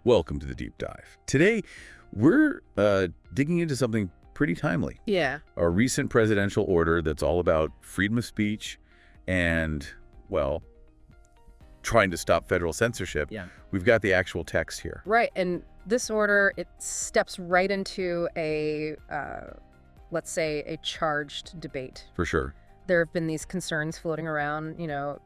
Welcome to the Deep Dive. Today, we're digging into something pretty timely. Yeah. A recent presidential order that's all about freedom of speech and, well, trying to stop federal censorship. Yeah. We've got the actual text here. Right. And this order, it steps right into a, let's say, a charged debate. For sure. There have been these concerns floating around,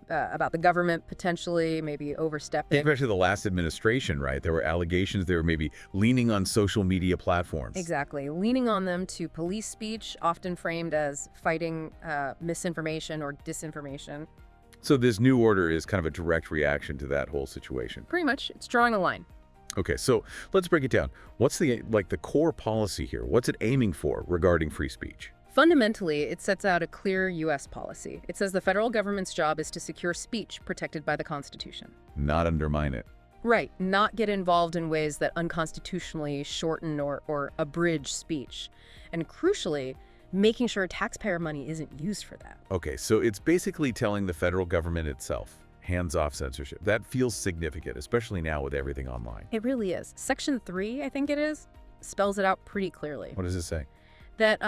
about the government potentially maybe overstepping. Especially the last administration, right? There were allegations they were maybe leaning on social media platforms. Exactly. Leaning on them to police speech, often framed as fighting misinformation or disinformation. So this new order is kind of a direct reaction to that whole situation. Pretty much, it's drawing a line. Okay, so let's break it down. What's the core policy here? What's it aiming for regarding free speech? Fundamentally, it sets out a clear U.S. policy. It says the federal government's job is to secure speech protected by the Constitution. Not undermine it. Right, not get involved in ways that unconstitutionally shorten or abridge speech. And crucially, making sure taxpayer money isn't used for that. Okay, so it's basically telling the federal government itself, hands-off censorship. That feels significant, especially now with everything online. It really is. Section 3, I think it is, spells it out pretty clearly. What does it say? That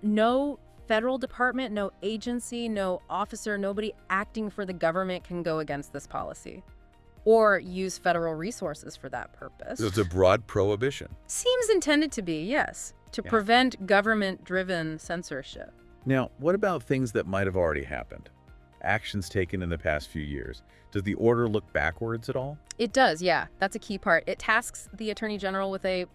no federal department, no agency, no officer, nobody acting for the government can go against this policy or use federal resources for that purpose. So it's a broad prohibition. Seems intended to be, yes, to prevent government-driven censorship. Now, what about things that might have already happened? Actions taken in the past few years. Does the order look backwards at all? It does, yeah. That's a key part. It tasks the Attorney General with a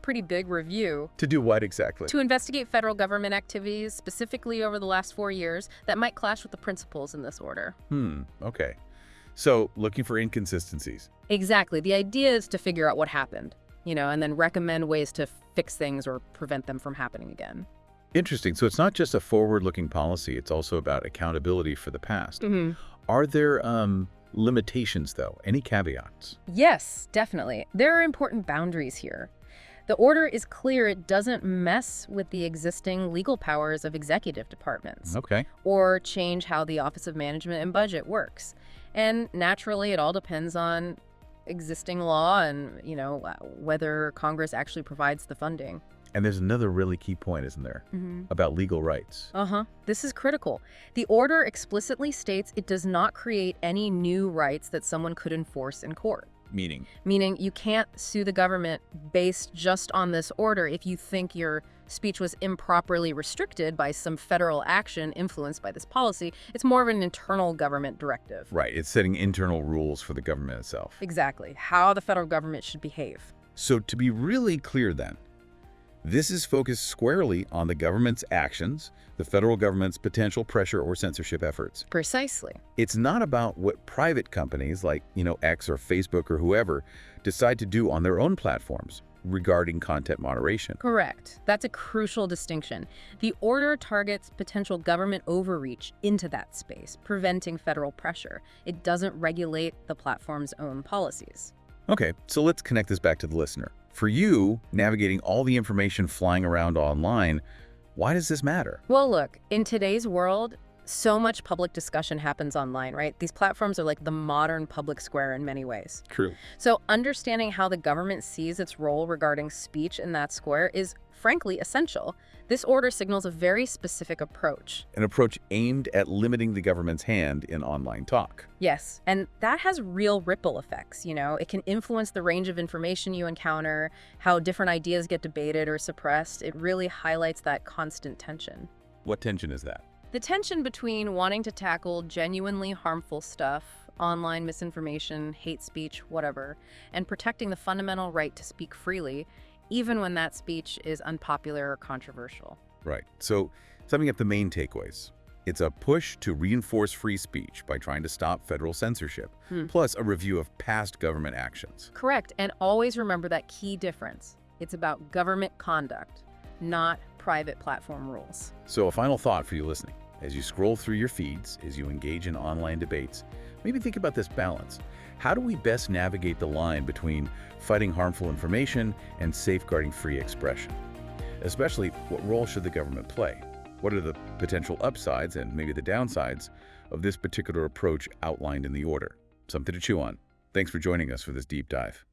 pretty big review. To do what exactly? To investigate federal government activities, specifically over the last 4 years, that might clash with the principles in this order. Okay. So, looking for inconsistencies. Exactly. The idea is to figure out what happened, and then recommend ways to fix things or prevent them from happening again. Interesting. So it's not just a forward-looking policy, it's also about accountability for the past. Mm-hmm. Are there limitations, though? Any caveats? Yes, definitely. There are important boundaries here. The order is clear it doesn't mess with the existing legal powers of executive departments. Okay. Or change how the Office of Management and Budget works. And naturally, it all depends on existing law and, whether Congress actually provides the funding. And there's another really key point, isn't there? About legal rights. This is critical. The order explicitly states it does not create any new rights that someone could enforce in court. Meaning? Meaning you can't sue the government based just on this order if you think your speech was improperly restricted by some federal action influenced by this policy. It's more of an internal government directive. Right. It's setting internal rules for the government itself. Exactly. How the federal government should behave. So to be really clear then, this is focused squarely on the government's actions, the federal government's potential pressure or censorship efforts. Precisely. It's not about what private companies like, X or Facebook or whoever decide to do on their own platforms regarding content moderation. Correct. That's a crucial distinction. The order targets potential government overreach into that space, preventing federal pressure. It doesn't regulate the platform's own policies. Okay, so let's connect this back to the listener. For you, navigating all the information flying around online, why does this matter? Well, look, in today's world, so much public discussion happens online, right? These platforms are like the modern public square in many ways. True. So understanding how the government sees its role regarding speech in that square is frankly essential. This order signals a very specific approach. An approach aimed at limiting the government's hand in online talk. Yes, and that has real ripple effects, It can influence the range of information you encounter, how different ideas get debated or suppressed. It really highlights that constant tension. What tension is that? The tension between wanting to tackle genuinely harmful stuff, online misinformation, hate speech, whatever, and protecting the fundamental right to speak freely, even when that speech is unpopular or controversial. Right. So, summing up the main takeaways. It's a push to reinforce free speech by trying to stop federal censorship, plus a review of past government actions. Correct. And always remember that key difference. It's about government conduct, not private platform rules. So a final thought for you listening. As you scroll through your feeds, as you engage in online debates, maybe think about this balance. How do we best navigate the line between fighting harmful information and safeguarding free expression? Especially, what role should the government play? What are the potential upsides and maybe the downsides of this particular approach outlined in the order? Something to chew on. Thanks for joining us for this deep dive.